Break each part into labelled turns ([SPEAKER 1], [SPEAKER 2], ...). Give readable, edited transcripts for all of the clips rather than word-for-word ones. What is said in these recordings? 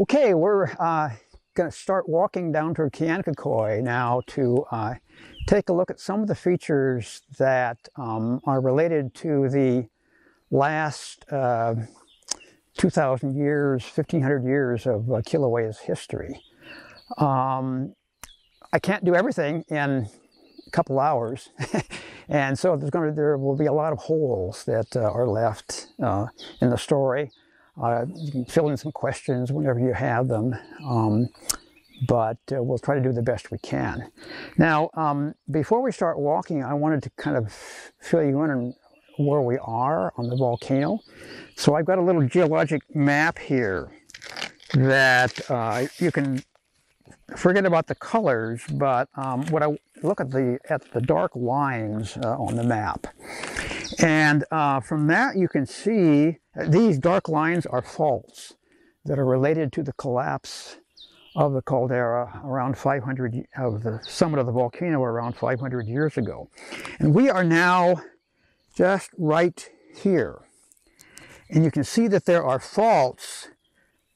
[SPEAKER 1] Okay, we're going to start walking down toward Keanakākoʻi now to take a look at some of the features that are related to the last 2,000 years, 1,500 years of Kīlauea's history. I can't do everything in a couple hours, and so there will be a lot of holes that are left in the story. You can fill in some questions whenever you have them, but we'll try to do the best we can. Now, before we start walking, I wanted to kind of fill you in on where we are on the volcano. So I've got a little geologic map here that you can forget about the colors, but what I look at the dark lines on the map. And from that you can see these dark lines are faults that are related to the collapse of the caldera around 500, of the summit of the volcano around 500 years ago. And we are now just right here. And you can see that there are faults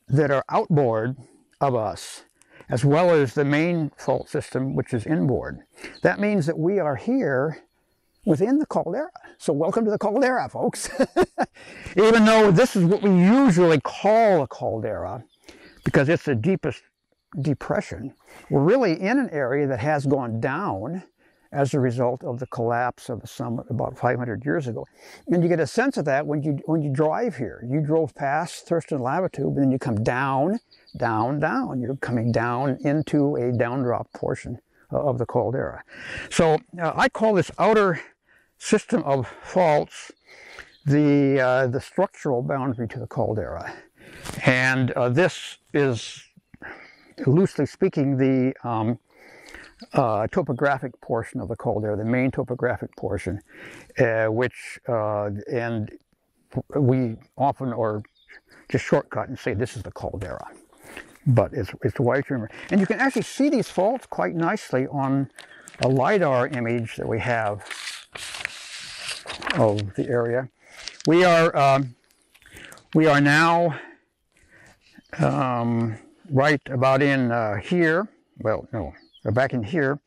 [SPEAKER 1] that are outboard of us, as well as the main fault system, which is inboard. That means that we are here within the caldera. So welcome to the caldera, folks. Even though this is what we usually call a caldera, because it's the deepest depression, we're really in an area that has gone down as a result of the collapse of the summit about 500 years ago. And you get a sense of that when you drive here. You drove past Thurston Lava Tube, and then you come down, down, down. You're coming down into a downdrop portion of the caldera. So I call this outer system of faults the structural boundary to the caldera. And this is, loosely speaking, the topographic portion of the caldera, the main topographic portion, which and we often or just shortcut and say this is the caldera, but it's a wide rumor. And you can actually see these faults quite nicely on a LiDAR image that we have of the area. We are now right about in here. Well, no. Back in here,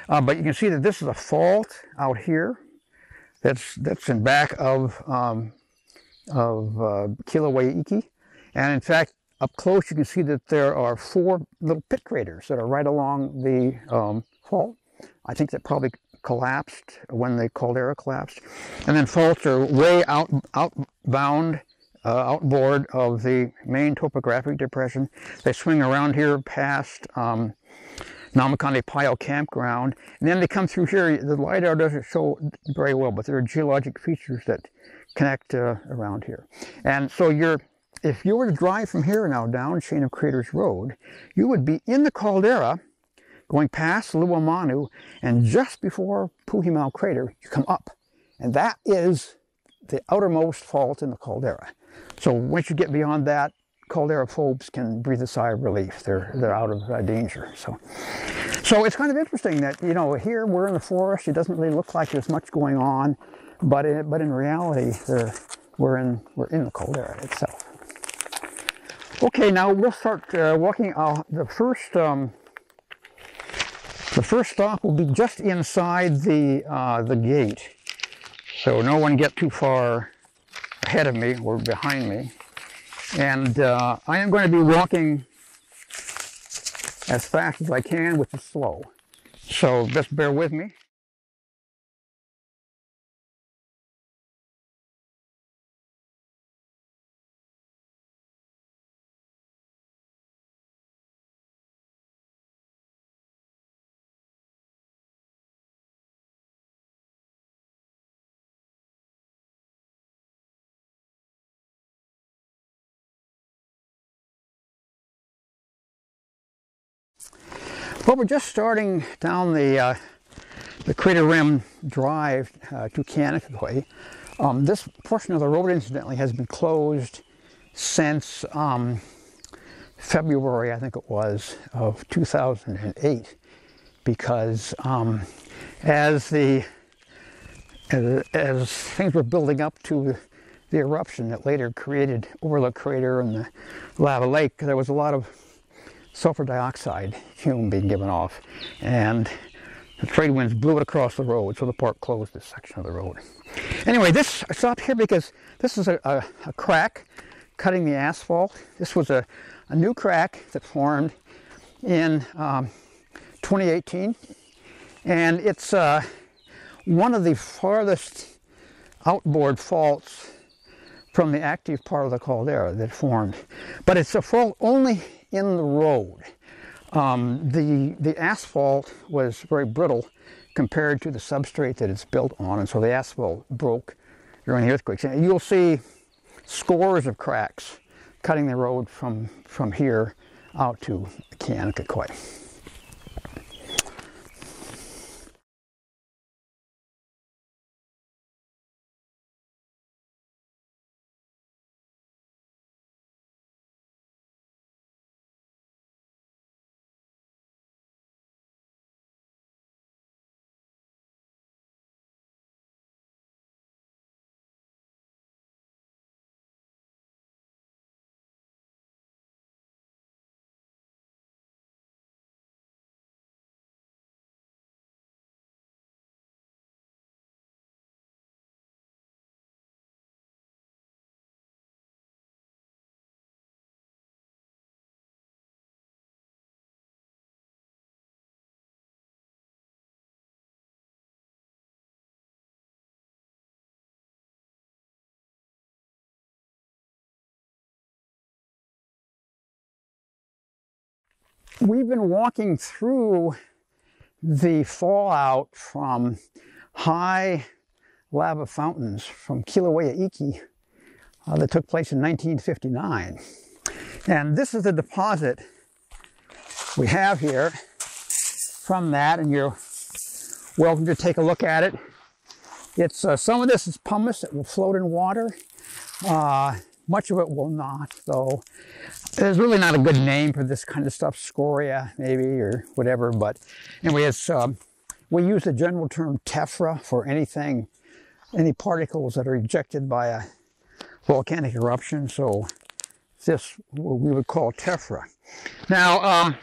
[SPEAKER 1] but you can see that this is a fault out here. That's in back of Kīlauea, and in fact, up close you can see that there are 4 little pit craters that are right along the fault. I think that probably collapsed when the caldera collapsed, and then faults are way outbound, outboard of the main topographic depression. They swing around here past Namakane Pile Campground, and then they come through here. The LiDAR doesn't show very well, but there are geologic features that connect around here. And so if you were to drive from here now down Chain of Craters Road, you would be in the caldera, going past Luamanu, and just before Puhimau Crater, you come up. And that is the outermost fault in the caldera. So once you get beyond that, caldera phobes can breathe a sigh of relief. They're out of danger. So it's kind of interesting that, you know, here we're in the forest. It doesn't really look like there's much going on, but in reality, we're in the caldera itself. Okay, now we'll start walking. The first stop will be just inside the gate, so no one get too far ahead of me or behind me. And I am going to be walking as fast as I can, which is slow. So just bear with me. Well, we're just starting down the Crater Rim Drive to Keanakākoʻi. This portion of the road, incidentally, has been closed since February, I think it was, of 2008, because as things were building up to the eruption that later created Overlook Crater and the lava lake. There was a lot of sulfur dioxide fume being given off, and the trade winds blew it across the road, so the park closed this section of the road. Anyway, I stopped here because this is a crack cutting the asphalt. This was a new crack that formed in 2018, and it's one of the farthest outboard faults from the active part of the caldera that formed. But it's a fault only in the road. The asphalt was very brittle compared to the substrate that it's built on, and so the asphalt broke during the earthquakes. And you'll see scores of cracks cutting the road from here out to Keanakākoʻi. We've been walking through the fallout from high lava fountains from Kīlauea that took place in 1959. And this is the deposit we have here from that, and you're welcome to take a look at it. It's some of this is pumice that will float in water. Much of it will not, though. There's really not a good name for this kind of stuff, scoria maybe, or whatever, but anyway, we use the general term Tephra for anything, any particles that are ejected by a volcanic eruption, so this we would call Tephra. Now,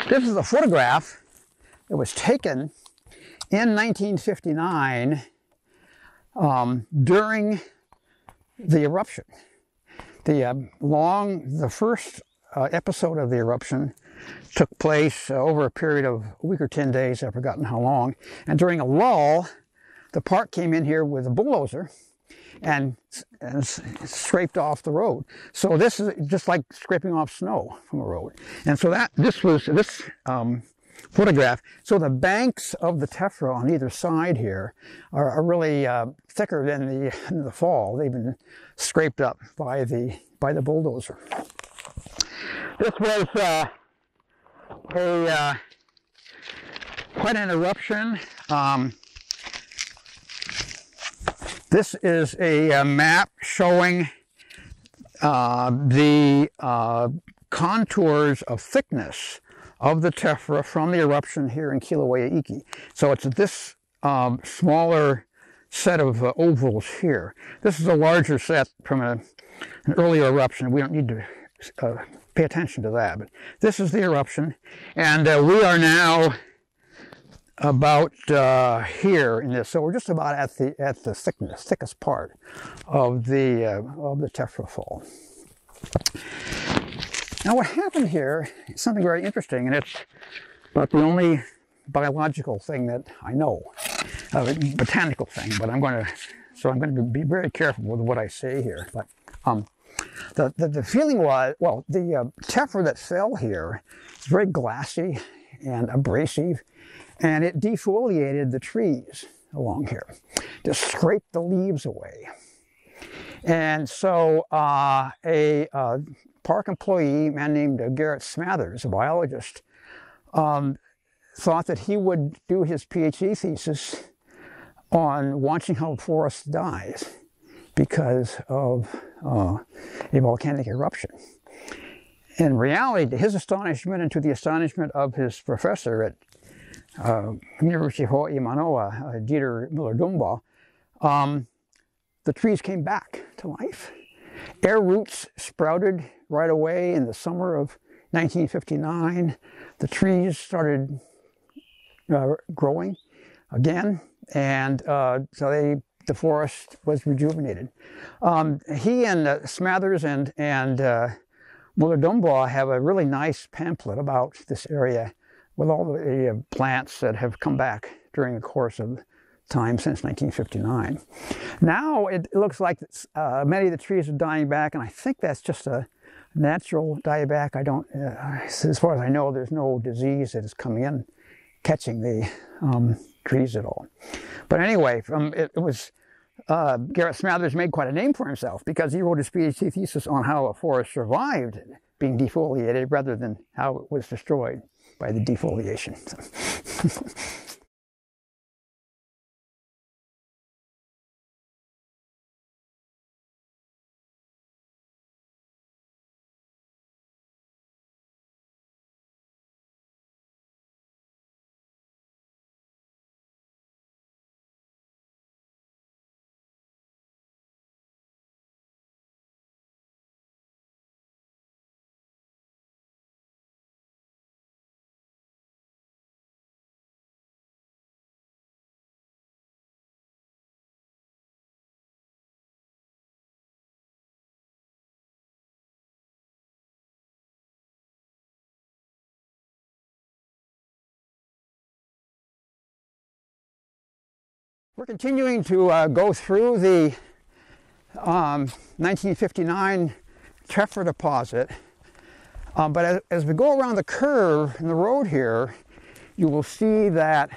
[SPEAKER 1] this is a photograph that was taken in 1959 during the eruption. The first episode of the eruption took place over a period of a week or 10 days, I've forgotten how long, and during a lull, the park came in here with a bulldozer and scraped off the road. So this is just like scraping off snow from a road. And so this photograph. So the banks of the Tephra on either side here are really thicker than the fall. They've been scraped up by the bulldozer. This was quite an eruption. This is a map showing the contours of thickness of the Tephra from the eruption here in Kīlauea. So it's this smaller set of ovals here. This is a larger set from an earlier eruption. We don't need to pay attention to that, but this is the eruption, and we are now about here in this. So we're just about at the thickest part of the Tephra fall. Now what happened here is something very interesting, and it's about the only biological thing that I know, botanical thing, but I'm going to be very careful with what I say here. But the feeling was, well, the Tephra that fell here is very glassy and abrasive, and it defoliated the trees along here, just scraped the leaves away. And so a park employee, a man named Garrett Smathers, a biologist, thought that he would do his PhD thesis on watching how the forest dies because of a volcanic eruption. In reality, to his astonishment and to the astonishment of his professor at University of Hawaii Manoa, Dieter Müller-Dumba, the trees came back to life. Air roots sprouted right away in the summer of 1959. The trees started growing again, and so the forest was rejuvenated. He and Smathers and Müller-Dumba have a really nice pamphlet about this area with all the plants that have come back during the course of time since 1959. Now it looks like many of the trees are dying back, and I think that's just a natural dieback. I don't, as far as I know, there's no disease that is coming in, catching the trees at all. But anyway, Garrett Smathers made quite a name for himself because he wrote his PhD thesis on how a forest survived being defoliated rather than how it was destroyed by the defoliation. We're continuing to go through the 1959 Tephra deposit, but as we go around the curve in the road here, you will see that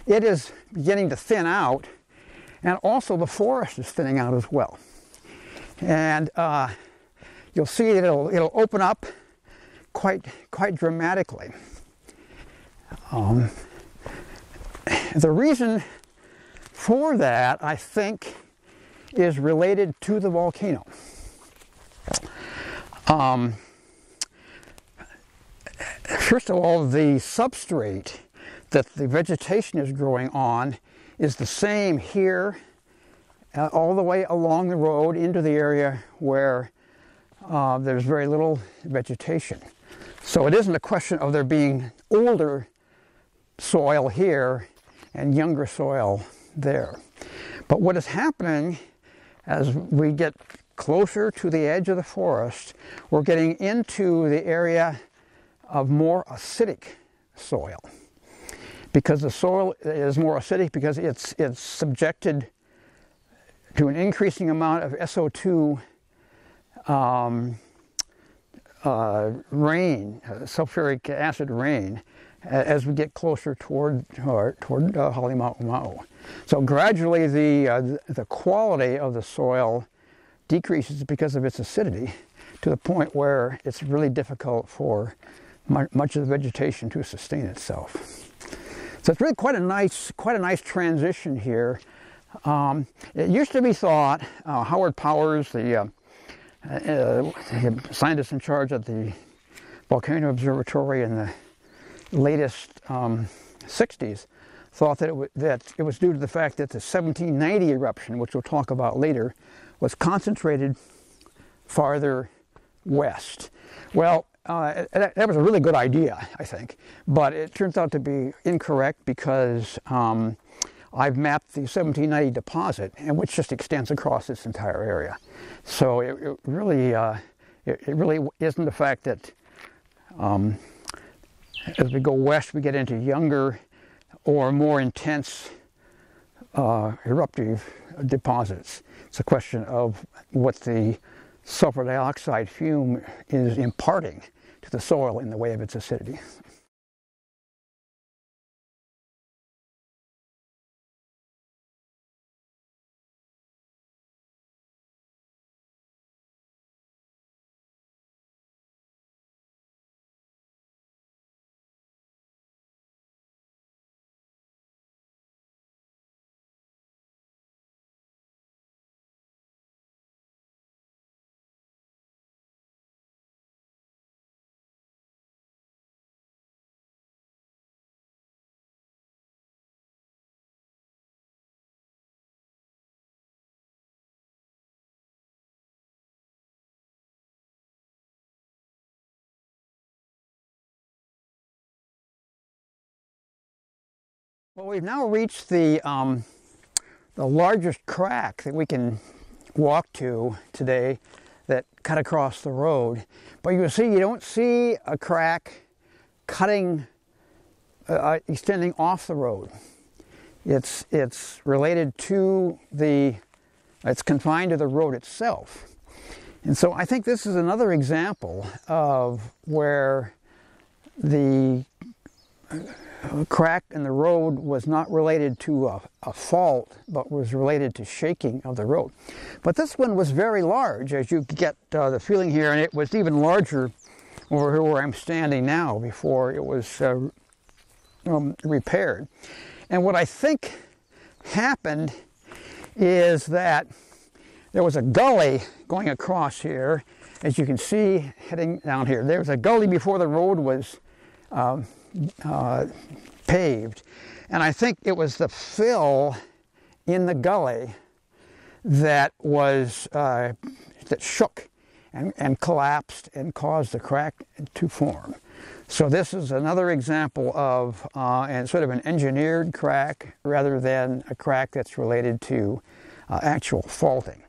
[SPEAKER 1] it is beginning to thin out, and also the forest is thinning out as well. And you'll see that it'll open up quite dramatically. The reason for that, I think, is related to the volcano. First of all, the substrate that the vegetation is growing on is the same here, all the way along the road into the area where there's very little vegetation. So it isn't a question of there being older soil here and younger soil there. But what is happening as we get closer to the edge of the forest, we're getting into the area of more acidic soil. Because the soil is more acidic because it's subjected to an increasing amount of SO2 rain, sulfuric acid rain, as we get closer toward Halemaʻamau. So gradually the quality of the soil decreases because of its acidity to the point where it's really difficult for much of the vegetation to sustain itself. So it's really quite a nice transition here. It used to be thought, Howard Powers, the scientist in charge at the Volcano Observatory in the latest 60s, thought that it was due to the fact that the 1790 eruption, which we'll talk about later, was concentrated farther west. Well, that was a really good idea, I think, but it turns out to be incorrect because I've mapped the 1790 deposit, and which just extends across this entire area. So it really isn't the fact that as we go west, we get into younger or more intense eruptive deposits. It's a question of what the sulfur dioxide fume is imparting to the soil in the way of its acidity. Well, we've now reached the largest crack that we can walk to today that cut across the road. But you see, you don't see a crack cutting, extending off the road. It's related to it's confined to the road itself. And so I think this is another example of where the crack in the road was not related to a fault, but was related to shaking of the road. But this one was very large, as you get the feeling here, and it was even larger over here where I'm standing now before it was repaired. And what I think happened is that there was a gully going across here, as you can see heading down here. There was a gully before the road was paved, and I think it was the fill in the gully that was that shook and collapsed and caused the crack to form. So this is another example of and sort of an engineered crack rather than a crack that's related to actual faulting.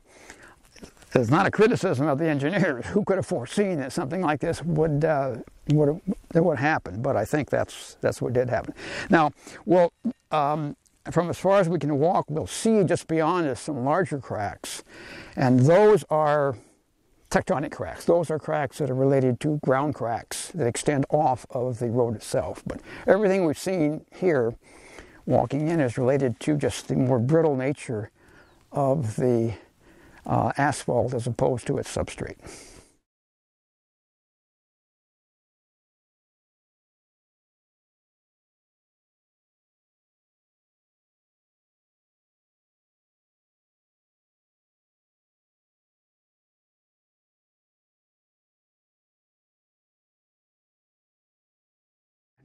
[SPEAKER 1] It's not a criticism of the engineers. Who could have foreseen that something like this would happen? But I think that's what did happen. Now, well, from as far as we can walk, we'll see just beyond us some larger cracks, and those are tectonic cracks. Those are cracks that are related to ground cracks that extend off of the road itself. But everything we've seen here, walking in, is related to just the more brittle nature of the asphalt as opposed to its substrate.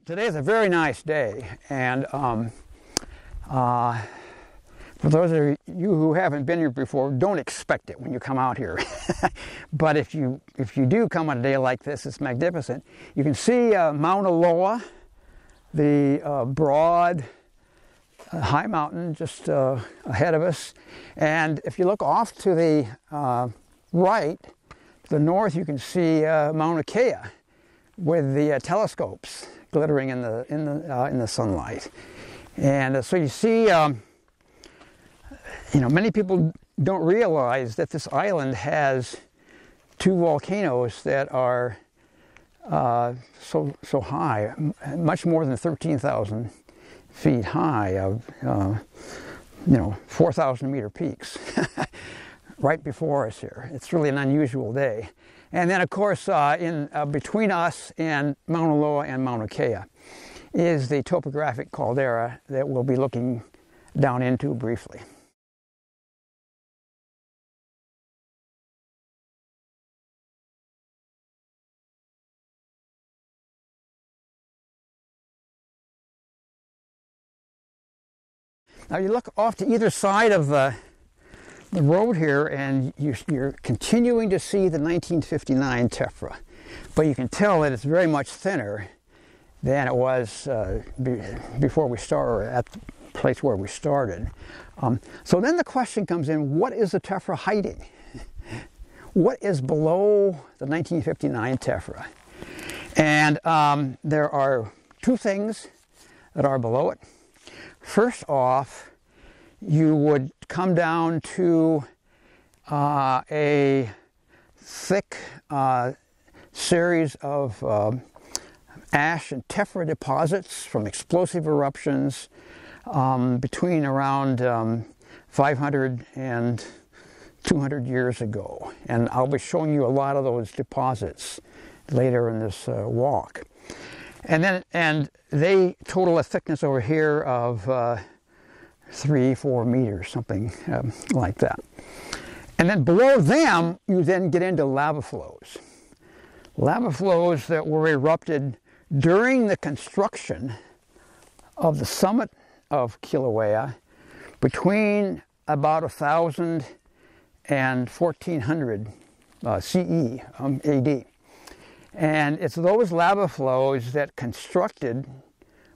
[SPEAKER 1] Today is a very nice day, and for those of you who haven't been here before, don't expect it when you come out here. But if you do come on a day like this, it's magnificent. You can see Mauna Loa, the broad high mountain just ahead of us. And if you look off to the right, to the north, you can see Mauna Kea with the telescopes glittering in the sunlight. And so you see. Many people don't realize that this island has two volcanoes that are so high, much more than 13,000 feet high, of 4,000 meter peaks right before us here. It's really an unusual day. And then, of course, between us and Mauna Loa and Mauna Kea is the topographic caldera that we'll be looking down into briefly. Now you look off to either side of the road here, and you're continuing to see the 1959 Tephra, but you can tell that it's very much thinner than it was before we started, at the place where we started. So then the question comes in, what is the Tephra hiding? What is below the 1959 Tephra? And there are two things that are below it. First off, you would come down to a thick series of ash and tephra deposits from explosive eruptions between around 500 and 200 years ago. And I'll be showing you a lot of those deposits later in this walk. And they total a thickness over here of 3-4 meters, something like that. And then below them, you then get into lava flows. Lava flows that were erupted during the construction of the summit of Kīlauea between about 1000 and 1400 CE, AD. And it's those lava flows that constructed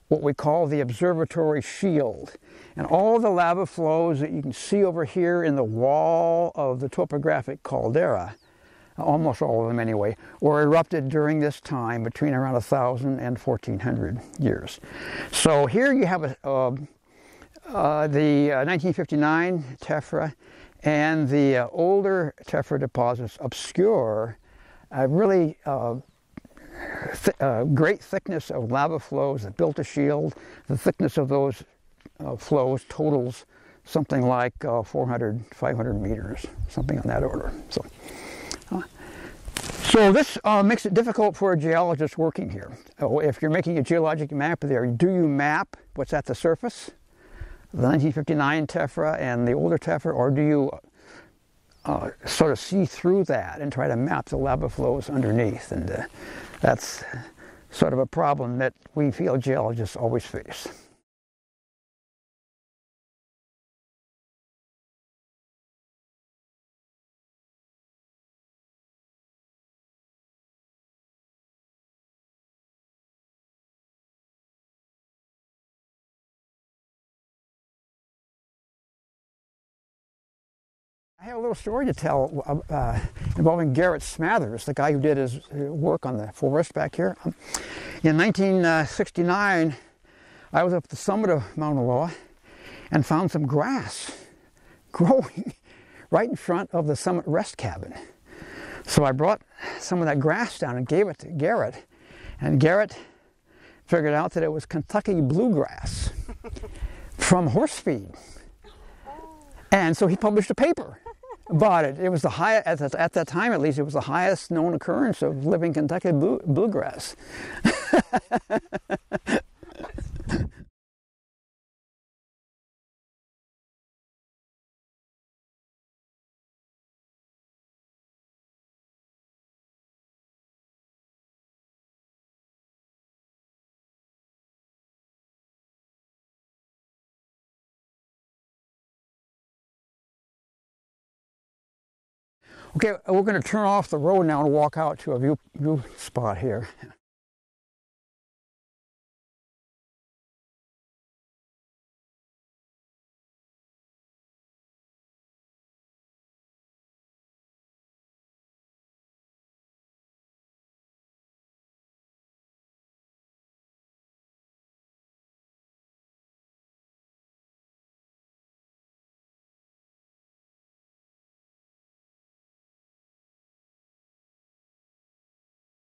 [SPEAKER 1] what we call the observatory shield. And all the lava flows that you can see over here in the wall of the topographic caldera, almost all of them anyway, were erupted during this time between around 1,000 and 1,400 years. So here you have the 1959 tephra, and the older tephra deposits obscure a really great thickness of lava flows that built a shield. The thickness of those flows totals something like 400, 500 meters, something on that order. So this makes it difficult for a geologist working here. If you're making a geologic map there, do you map what's at the surface, the 1959 tephra and the older tephra, or do you sort of see through that and try to map the lava flows underneath? And that's sort of a problem that we field geologists always face. I have a little story to tell involving Garrett Smathers, the guy who did his work on the forest back here. In 1969, I was up at the summit of Mauna Loa and found some grass growing right in front of the summit rest cabin. So I brought some of that grass down and gave it to Garrett, and Garrett figured out that it was Kentucky bluegrass from horse feed. And so he published a paper about it. It was the highest, at that time at least, it was the highest known occurrence of living Kentucky bluegrass. Okay, we're going to turn off the road now and walk out to a view spot here.